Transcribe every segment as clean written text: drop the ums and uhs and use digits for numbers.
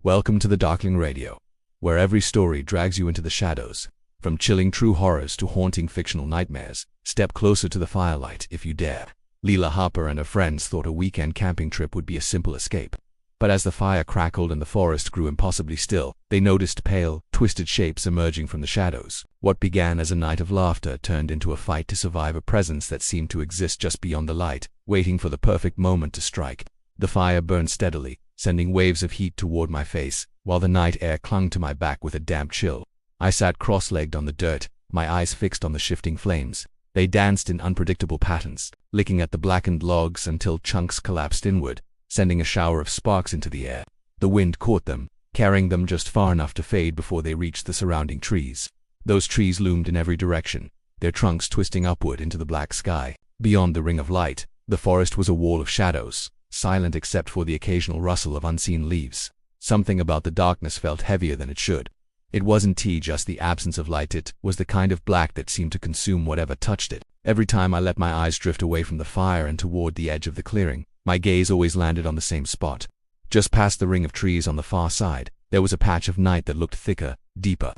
Welcome to the Darkling Radio, where every story drags you into the shadows. From chilling true horrors to haunting fictional nightmares, step closer to the firelight if you dare. Leela Harper and her friends thought a weekend camping trip would be a simple escape. But as the fire crackled and the forest grew impossibly still, they noticed pale, twisted shapes emerging from the shadows. What began as a night of laughter turned into a fight to survive a presence that seemed to exist just beyond the light, waiting for the perfect moment to strike. The fire burned steadily, sending waves of heat toward my face, while the night air clung to my back with a damp chill. I sat cross-legged on the dirt, my eyes fixed on the shifting flames. They danced in unpredictable patterns, licking at the blackened logs until chunks collapsed inward, sending a shower of sparks into the air. The wind caught them, carrying them just far enough to fade before they reached the surrounding trees. Those trees loomed in every direction, their trunks twisting upward into the black sky. Beyond the ring of light, the forest was a wall of shadows, silent except for the occasional rustle of unseen leaves. Something about the darkness felt heavier than it should. It wasn't just the absence of light, it was the kind of black that seemed to consume whatever touched it. Every time I let my eyes drift away from the fire and toward the edge of the clearing, my gaze always landed on the same spot. Just past the ring of trees on the far side, there was a patch of night that looked thicker, deeper.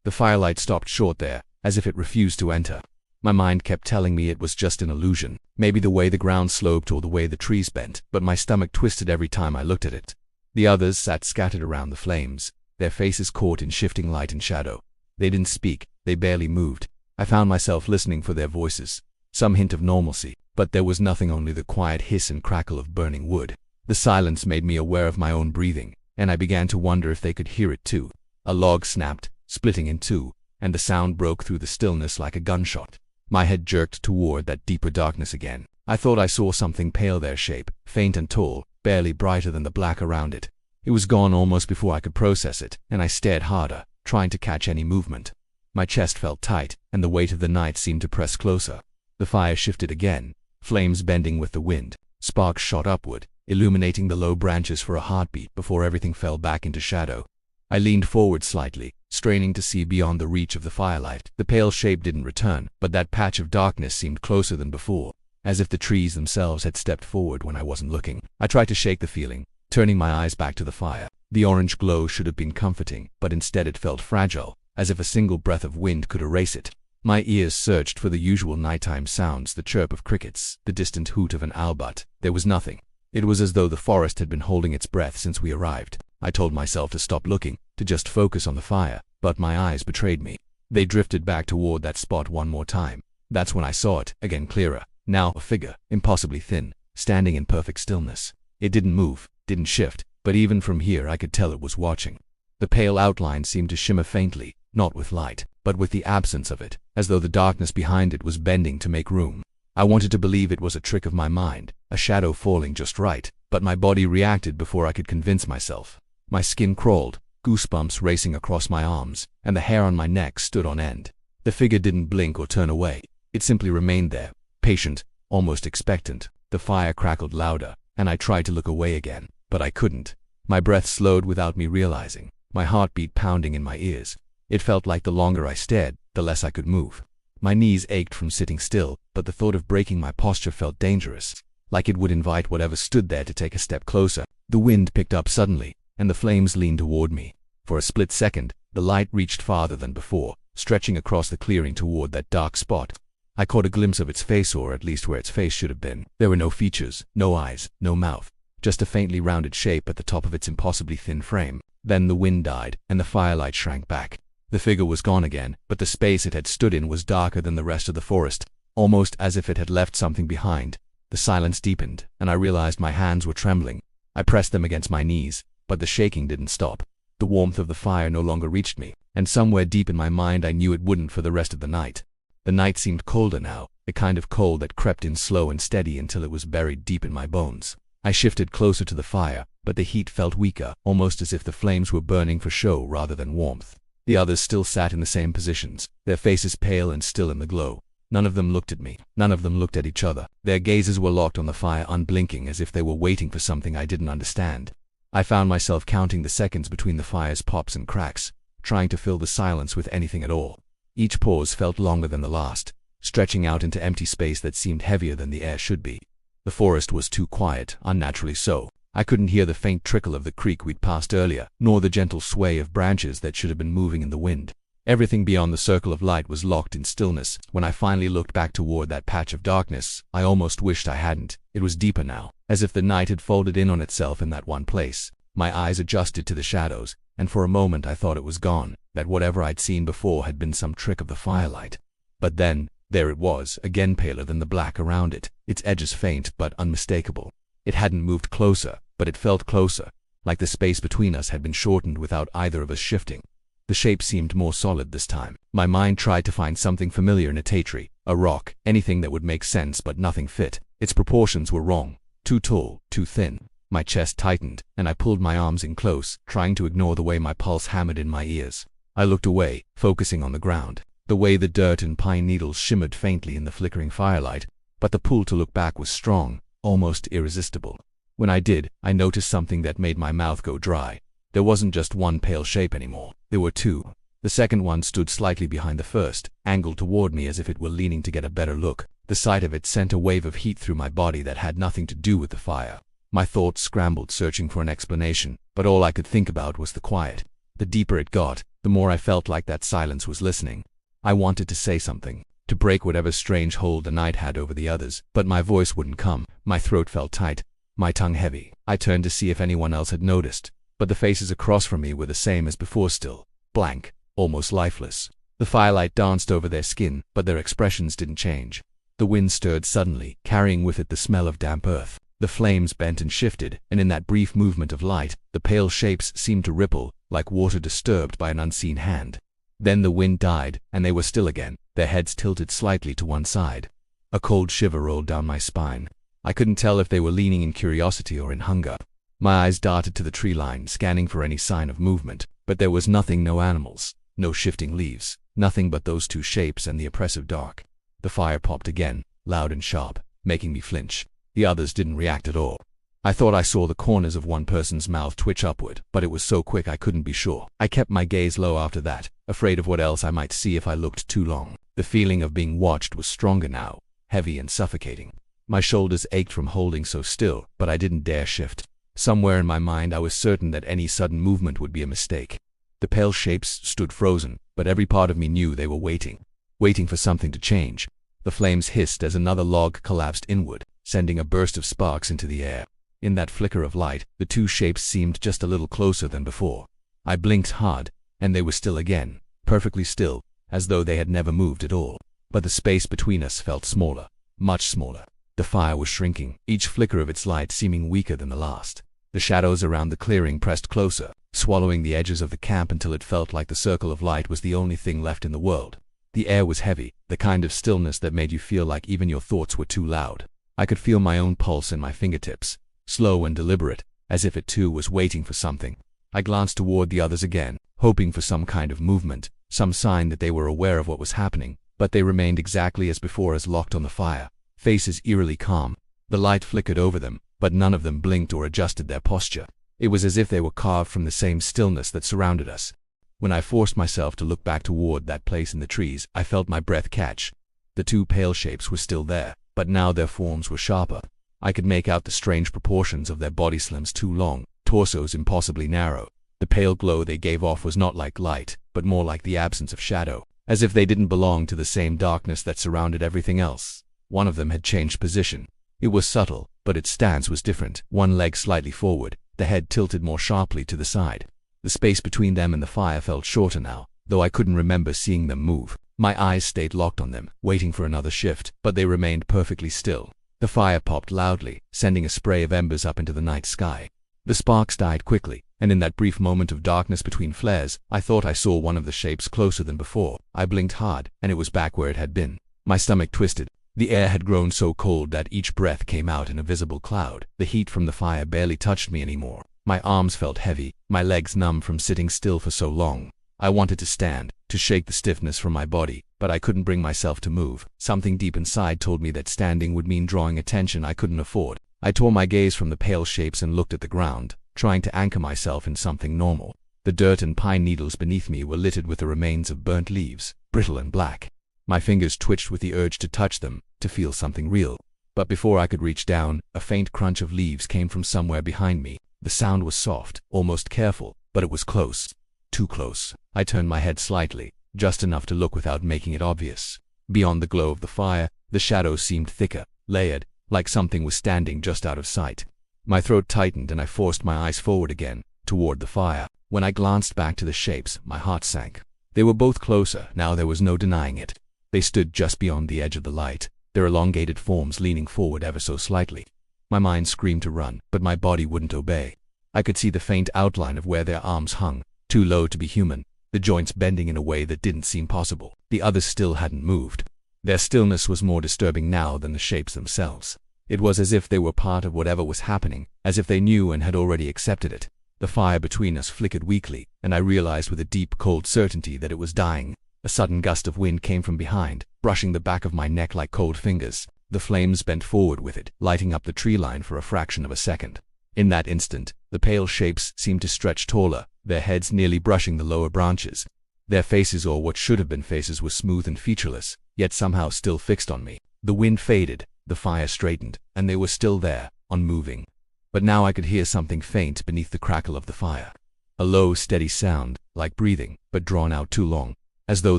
The firelight stopped short there, as if it refused to enter. My mind kept telling me it was just an illusion, maybe the way the ground sloped or the way the trees bent, but my stomach twisted every time I looked at it. The others sat scattered around the flames, their faces caught in shifting light and shadow. They didn't speak, they barely moved. I found myself listening for their voices, some hint of normalcy, but there was nothing, only the quiet hiss and crackle of burning wood. The silence made me aware of my own breathing, and I began to wonder if they could hear it too. A log snapped, splitting in two, and the sound broke through the stillness like a gunshot. My head jerked toward that deeper darkness again. I thought I saw something pale there, shape, faint and tall, barely brighter than the black around it. It was gone almost before I could process it, and I stared harder, trying to catch any movement. My chest felt tight, and the weight of the night seemed to press closer. The fire shifted again, flames bending with the wind. Sparks shot upward, illuminating the low branches for a heartbeat before everything fell back into shadow. I leaned forward slightly, straining to see beyond the reach of the firelight. The pale shape didn't return, but that patch of darkness seemed closer than before, as if the trees themselves had stepped forward when I wasn't looking. I tried to shake the feeling, turning my eyes back to the fire. The orange glow should have been comforting, but instead it felt fragile, as if a single breath of wind could erase it. My ears searched for the usual nighttime sounds, the chirp of crickets, the distant hoot of an owl, but there was nothing. It was as though the forest had been holding its breath since we arrived. I told myself to stop looking, to just focus on the fire, but my eyes betrayed me. They drifted back toward that spot one more time. That's when I saw it, again clearer. Now a figure, impossibly thin, standing in perfect stillness. It didn't move, didn't shift, but even from here I could tell it was watching. The pale outline seemed to shimmer faintly, not with light, but with the absence of it, as though the darkness behind it was bending to make room. I wanted to believe it was a trick of my mind, a shadow falling just right, but my body reacted before I could convince myself. My skin crawled, goosebumps racing across my arms, and the hair on my neck stood on end. The figure didn't blink or turn away. It simply remained there, patient, almost expectant. The fire crackled louder, and I tried to look away again, but I couldn't. My breath slowed without me realizing, my heartbeat pounding in my ears. It felt like the longer I stared, the less I could move. My knees ached from sitting still, but the thought of breaking my posture felt dangerous, like it would invite whatever stood there to take a step closer. The wind picked up suddenly, and the flames leaned toward me. For a split second, the light reached farther than before, stretching across the clearing toward that dark spot. I caught a glimpse of its face, or at least where its face should have been. There were no features, no eyes, no mouth, just a faintly rounded shape at the top of its impossibly thin frame. Then the wind died, and the firelight shrank back. The figure was gone again, but the space it had stood in was darker than the rest of the forest, almost as if it had left something behind. The silence deepened, and I realized my hands were trembling. I pressed them against my knees, but the shaking didn't stop. The warmth of the fire no longer reached me, and somewhere deep in my mind I knew it wouldn't for the rest of the night. The night seemed colder now, a kind of cold that crept in slow and steady until it was buried deep in my bones. I shifted closer to the fire, but the heat felt weaker, almost as if the flames were burning for show rather than warmth. The others still sat in the same positions, their faces pale and still in the glow. None of them looked at me. None of them looked at each other. Their gazes were locked on the fire, unblinking, as if they were waiting for something I didn't understand. I found myself counting the seconds between the fire's pops and cracks, trying to fill the silence with anything at all. Each pause felt longer than the last, stretching out into empty space that seemed heavier than the air should be. The forest was too quiet, unnaturally so. I couldn't hear the faint trickle of the creek we'd passed earlier, nor the gentle sway of branches that should have been moving in the wind. Everything beyond the circle of light was locked in stillness. When I finally looked back toward that patch of darkness, I almost wished I hadn't. It was deeper now, as if the night had folded in on itself in that one place. My eyes adjusted to the shadows, and for a moment I thought it was gone, that whatever I'd seen before had been some trick of the firelight. But then, there it was, again paler than the black around it, its edges faint but unmistakable. It hadn't moved closer, but it felt closer, like the space between us had been shortened without either of us shifting. The shape seemed more solid this time. My mind tried to find something familiar in a tree, a rock, anything that would make sense, but nothing fit. Its proportions were wrong. Too tall, too thin. My chest tightened, and I pulled my arms in close, trying to ignore the way my pulse hammered in my ears. I looked away, focusing on the ground, the way the dirt and pine needles shimmered faintly in the flickering firelight, but the pull to look back was strong, almost irresistible. When I did, I noticed something that made my mouth go dry. There wasn't just one pale shape anymore. There were two. The second one stood slightly behind the first, angled toward me as if it were leaning to get a better look. The sight of it sent a wave of heat through my body that had nothing to do with the fire. My thoughts scrambled, searching for an explanation, but all I could think about was the quiet. The deeper it got, the more I felt like that silence was listening. I wanted to say something, to break whatever strange hold the night had over the others, but my voice wouldn't come. My throat felt tight, my tongue heavy. I turned to see if anyone else had noticed, but the faces across from me were the same as before, still blank, almost lifeless. The firelight danced over their skin, but their expressions didn't change. The wind stirred suddenly, carrying with it the smell of damp earth. The flames bent and shifted, and in that brief movement of light, the pale shapes seemed to ripple, like water disturbed by an unseen hand. Then the wind died, and they were still again, their heads tilted slightly to one side. A cold shiver rolled down my spine. I couldn't tell if they were leaning in curiosity or in hunger. My eyes darted to the tree line, scanning for any sign of movement, but there was nothing. No animals, no shifting leaves, nothing but those two shapes and the oppressive dark. The fire popped again, loud and sharp, making me flinch. The others didn't react at all. I thought I saw the corners of one person's mouth twitch upward, but it was so quick I couldn't be sure. I kept my gaze low after that, afraid of what else I might see if I looked too long. The feeling of being watched was stronger now, heavy and suffocating. My shoulders ached from holding so still, but I didn't dare shift. Somewhere in my mind I was certain that any sudden movement would be a mistake. The pale shapes stood frozen, but every part of me knew they were waiting for something to change. The flames hissed as another log collapsed inward, sending a burst of sparks into the air. In that flicker of light, the two shapes seemed just a little closer than before. I blinked hard, and they were still again, perfectly still, as though they had never moved at all. But the space between us felt smaller, much smaller. The fire was shrinking, each flicker of its light seeming weaker than the last. The shadows around the clearing pressed closer, swallowing the edges of the camp until it felt like the circle of light was the only thing left in the world. The air was heavy, the kind of stillness that made you feel like even your thoughts were too loud. I could feel my own pulse in my fingertips, slow and deliberate, as if it too was waiting for something. I glanced toward the others again, hoping for some kind of movement, some sign that they were aware of what was happening, but they remained exactly as before, as locked on the fire, faces eerily calm. The light flickered over them, but none of them blinked or adjusted their posture. It was as if they were carved from the same stillness that surrounded us. When I forced myself to look back toward that place in the trees, I felt my breath catch. The two pale shapes were still there, but now their forms were sharper. I could make out the strange proportions of their body, slims too long, torsos impossibly narrow. The pale glow they gave off was not like light, but more like the absence of shadow, as if they didn't belong to the same darkness that surrounded everything else. One of them had changed position. It was subtle, but its stance was different. One leg slightly forward, the head tilted more sharply to the side. The space between them and the fire felt shorter now, though I couldn't remember seeing them move. My eyes stayed locked on them, waiting for another shift, but they remained perfectly still. The fire popped loudly, sending a spray of embers up into the night sky. The sparks died quickly, and in that brief moment of darkness between flares, I thought I saw one of the shapes closer than before. I blinked hard, and it was back where it had been. My stomach twisted. The air had grown so cold that each breath came out in a visible cloud. The heat from the fire barely touched me anymore. My arms felt heavy, my legs numb from sitting still for so long. I wanted to stand, to shake the stiffness from my body, but I couldn't bring myself to move. Something deep inside told me that standing would mean drawing attention I couldn't afford. I tore my gaze from the pale shapes and looked at the ground, trying to anchor myself in something normal. The dirt and pine needles beneath me were littered with the remains of burnt leaves, brittle and black. My fingers twitched with the urge to touch them, to feel something real. But before I could reach down, a faint crunch of leaves came from somewhere behind me. The sound was soft, almost careful, but it was close. Too close. I turned my head slightly, just enough to look without making it obvious. Beyond the glow of the fire, the shadows seemed thicker, layered, like something was standing just out of sight. My throat tightened and I forced my eyes forward again, toward the fire. When I glanced back to the shapes, my heart sank. They were both closer, now there was no denying it. They stood just beyond the edge of the light, their elongated forms leaning forward ever so slightly. My mind screamed to run, but my body wouldn't obey. I could see the faint outline of where their arms hung, too low to be human, the joints bending in a way that didn't seem possible. The others still hadn't moved. Their stillness was more disturbing now than the shapes themselves. It was as if they were part of whatever was happening, as if they knew and had already accepted it. The fire between us flickered weakly, and I realized with a deep, cold certainty that it was dying. A sudden gust of wind came from behind, brushing the back of my neck like cold fingers. The flames bent forward with it, lighting up the tree line for a fraction of a second. In that instant, the pale shapes seemed to stretch taller, their heads nearly brushing the lower branches. Their faces, or what should have been faces, were smooth and featureless, yet somehow still fixed on me. The wind faded, the fire straightened, and they were still there, unmoving. But now I could hear something faint beneath the crackle of the fire. A low, steady sound, like breathing, but drawn out too long, as though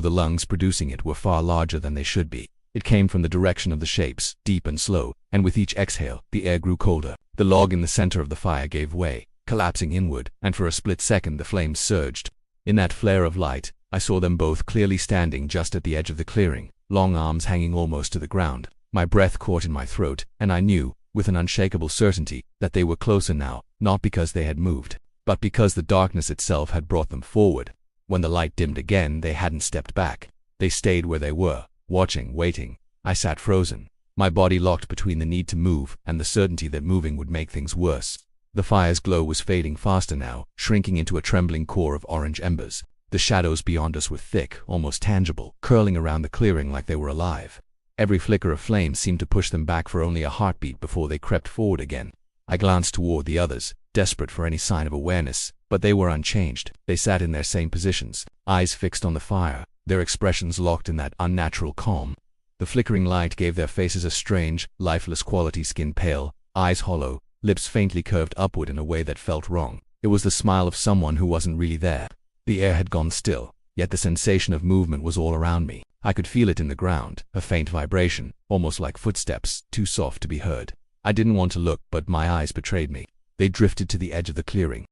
the lungs producing it were far larger than they should be. It came from the direction of the shapes, deep and slow, and with each exhale, the air grew colder. The log in the center of the fire gave way, collapsing inward, and for a split second the flames surged. In that flare of light, I saw them both clearly standing just at the edge of the clearing, long arms hanging almost to the ground. My breath caught in my throat, and I knew, with an unshakable certainty, that they were closer now, not because they had moved, but because the darkness itself had brought them forward. When the light dimmed again, they hadn't stepped back. They stayed where they were, watching, waiting. I sat frozen, my body locked between the need to move and the certainty that moving would make things worse. The fire's glow was fading faster now, shrinking into a trembling core of orange embers. The shadows beyond us were thick, almost tangible, curling around the clearing like they were alive. Every flicker of flame seemed to push them back for only a heartbeat before they crept forward again. I glanced toward the others, desperate for any sign of awareness, but they were unchanged. They sat in their same positions, eyes fixed on the fire, their expressions locked in that unnatural calm. The flickering light gave their faces a strange, lifeless quality, skin pale, eyes hollow, lips faintly curved upward in a way that felt wrong. It was the smile of someone who wasn't really there. The air had gone still, yet the sensation of movement was all around me. I could feel it in the ground, a faint vibration, almost like footsteps, too soft to be heard. I didn't want to look, but my eyes betrayed me. They drifted to the edge of the clearing.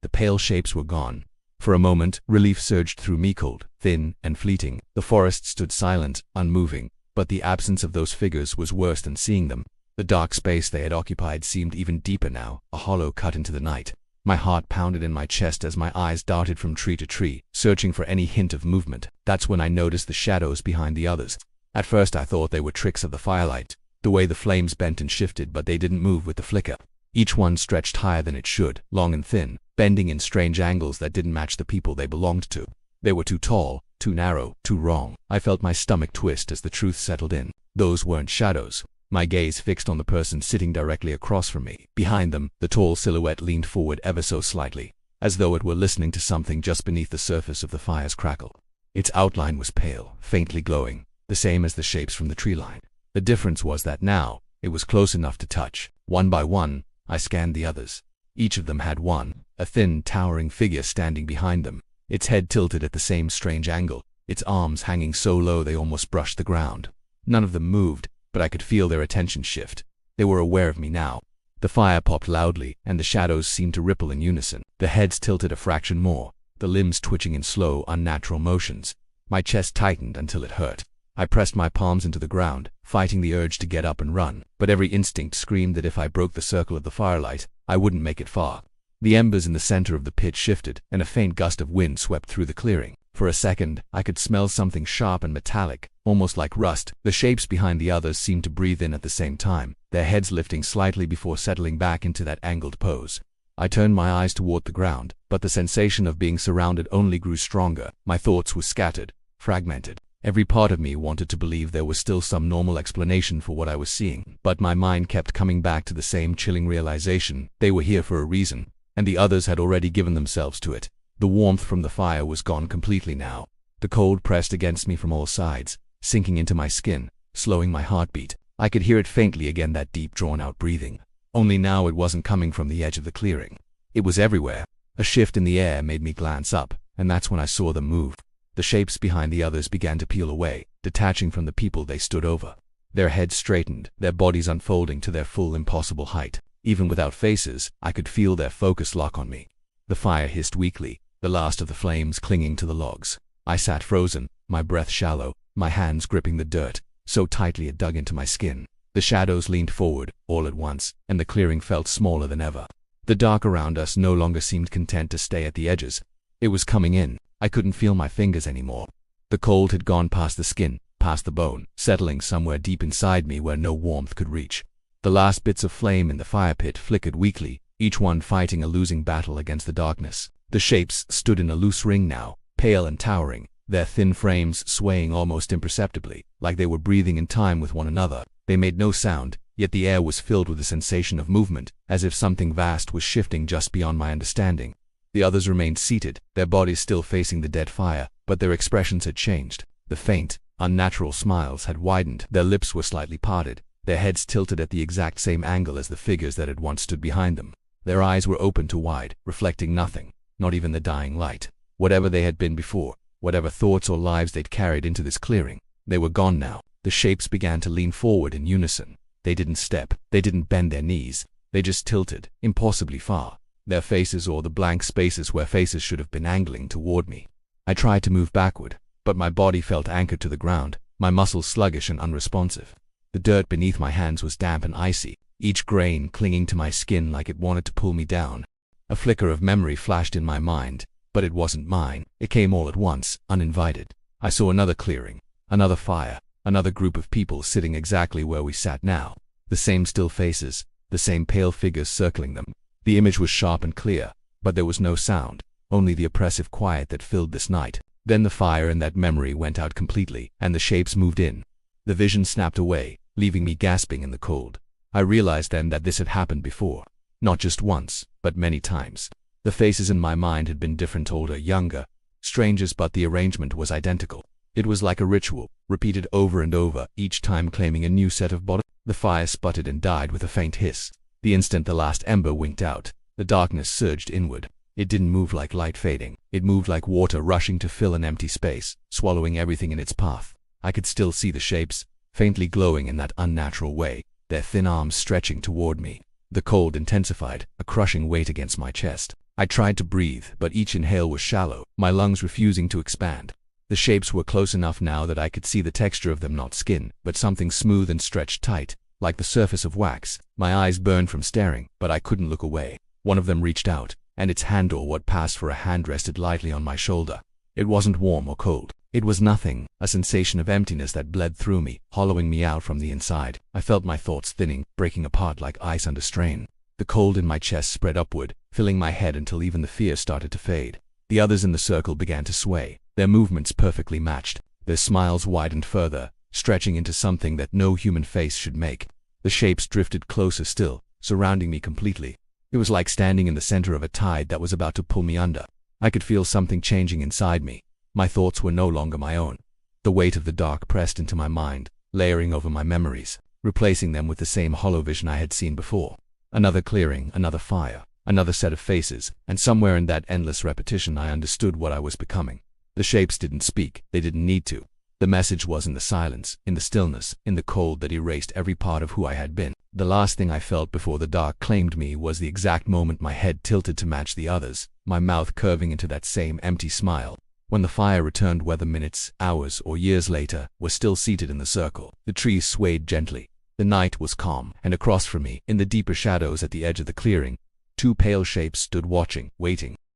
The pale shapes were gone. For a moment, relief surged through me, cold, thin, and fleeting. The forest stood silent, unmoving, but the absence of those figures was worse than seeing them. The dark space they had occupied seemed even deeper now, a hollow cut into the night. My heart pounded in my chest as my eyes darted from tree to tree, searching for any hint of movement. That's when I noticed the shadows behind the others. At first I thought they were tricks of the firelight, the way the flames bent and shifted, but they didn't move with the flicker. Each one stretched higher than it should, long and thin, bending in strange angles that didn't match the people they belonged to. They were too tall, too narrow, too wrong. I felt my stomach twist as the truth settled in. Those weren't shadows. My gaze fixed on the person sitting directly across from me. Behind them, the tall silhouette leaned forward ever so slightly, as though it were listening to something just beneath the surface of the fire's crackle. Its outline was pale, faintly glowing, the same as the shapes from the tree line. The difference was that now, it was close enough to touch. One by one, I scanned the others. Each of them had one, a thin, towering figure standing behind them, its head tilted at the same strange angle, its arms hanging so low they almost brushed the ground. None of them moved, but I could feel their attention shift. They were aware of me now. The fire popped loudly, and the shadows seemed to ripple in unison. The heads tilted a fraction more, the limbs twitching in slow, unnatural motions. My chest tightened until it hurt. I pressed my palms into the ground, fighting the urge to get up and run, but every instinct screamed that if I broke the circle of the firelight, I wouldn't make it far. The embers in the center of the pit shifted, and a faint gust of wind swept through the clearing. For a second, I could smell something sharp and metallic, almost like rust. The shapes behind the others seemed to breathe in at the same time, their heads lifting slightly before settling back into that angled pose. I turned my eyes toward the ground, but the sensation of being surrounded only grew stronger. My thoughts were scattered, fragmented. Every part of me wanted to believe there was still some normal explanation for what I was seeing, but my mind kept coming back to the same chilling realization: they were here for a reason, and the others had already given themselves to it. The warmth from the fire was gone completely now. The cold pressed against me from all sides, sinking into my skin, slowing my heartbeat. I could hear it faintly again, that deep drawn-out breathing. Only now it wasn't coming from the edge of the clearing. It was everywhere. A shift in the air made me glance up, and that's when I saw them move. The shapes behind the others began to peel away, detaching from the people they stood over. Their heads straightened, their bodies unfolding to their full, impossible height. Even without faces, I could feel their focus lock on me. The fire hissed weakly, the last of the flames clinging to the logs. I sat frozen, my breath shallow, my hands gripping the dirt, so tightly it dug into my skin. The shadows leaned forward, all at once, and the clearing felt smaller than ever. The dark around us no longer seemed content to stay at the edges. It was coming in. I couldn't feel my fingers anymore. The cold had gone past the skin, past the bone, settling somewhere deep inside me where no warmth could reach. The last bits of flame in the fire pit flickered weakly, each one fighting a losing battle against the darkness. The shapes stood in a loose ring now, pale and towering, their thin frames swaying almost imperceptibly, like they were breathing in time with one another. They made no sound, yet the air was filled with a sensation of movement, as if something vast was shifting just beyond my understanding. The others remained seated, their bodies still facing the dead fire, but their expressions had changed. The faint, unnatural smiles had widened, their lips were slightly parted, their heads tilted at the exact same angle as the figures that had once stood behind them. Their eyes were open to wide, reflecting nothing, not even the dying light. Whatever they had been before, whatever thoughts or lives they'd carried into this clearing, they were gone now. The shapes began to lean forward in unison. They didn't step, they didn't bend their knees, they just tilted, impossibly far. Their faces, or the blank spaces where faces should have been, angling toward me. I tried to move backward, but my body felt anchored to the ground, my muscles sluggish and unresponsive. The dirt beneath my hands was damp and icy, each grain clinging to my skin like it wanted to pull me down. A flicker of memory flashed in my mind, but it wasn't mine. It came all at once, uninvited. I saw another clearing, another fire, another group of people sitting exactly where we sat now. The same still faces, the same pale figures circling them. The image was sharp and clear, but there was no sound, only the oppressive quiet that filled this night. Then the fire in that memory went out completely, and the shapes moved in. The vision snapped away, leaving me gasping in the cold. I realized then that this had happened before. Not just once, but many times. The faces in my mind had been different, older, younger, strangers, but the arrangement was identical. It was like a ritual, repeated over and over, each time claiming a new set of bodies. The fire sputtered and died with a faint hiss. The instant the last ember winked out, the darkness surged inward. It didn't move like light fading. It moved like water rushing to fill an empty space, swallowing everything in its path. I could still see the shapes, faintly glowing in that unnatural way, their thin arms stretching toward me. The cold intensified, a crushing weight against my chest. I tried to breathe, but each inhale was shallow, my lungs refusing to expand. The shapes were close enough now that I could see the texture of them, not skin, but something smooth and stretched tight, like the surface of wax. My eyes burned from staring, but I couldn't look away. One of them reached out, and its hand, or what passed for a hand, rested lightly on my shoulder. It wasn't warm or cold. It was nothing, a sensation of emptiness that bled through me, hollowing me out from the inside. I felt my thoughts thinning, breaking apart like ice under strain. The cold in my chest spread upward, filling my head until even the fear started to fade. The others in the circle began to sway, their movements perfectly matched. Their smiles widened further, stretching into something that no human face should make. The shapes drifted closer still, surrounding me completely. It was like standing in the center of a tide that was about to pull me under. I could feel something changing inside me. My thoughts were no longer my own. The weight of the dark pressed into my mind, layering over my memories, replacing them with the same hollow vision I had seen before. Another clearing, another fire, another set of faces, and somewhere in that endless repetition I understood what I was becoming. The shapes didn't speak, they didn't need to. The message was in the silence, in the stillness, in the cold that erased every part of who I had been. The last thing I felt before the dark claimed me was the exact moment my head tilted to match the others, my mouth curving into that same empty smile. When the fire returned, whether minutes, hours, or years later, were still seated in the circle. The trees swayed gently. The night was calm, and across from me, in the deeper shadows at the edge of the clearing, two pale shapes stood watching, waiting.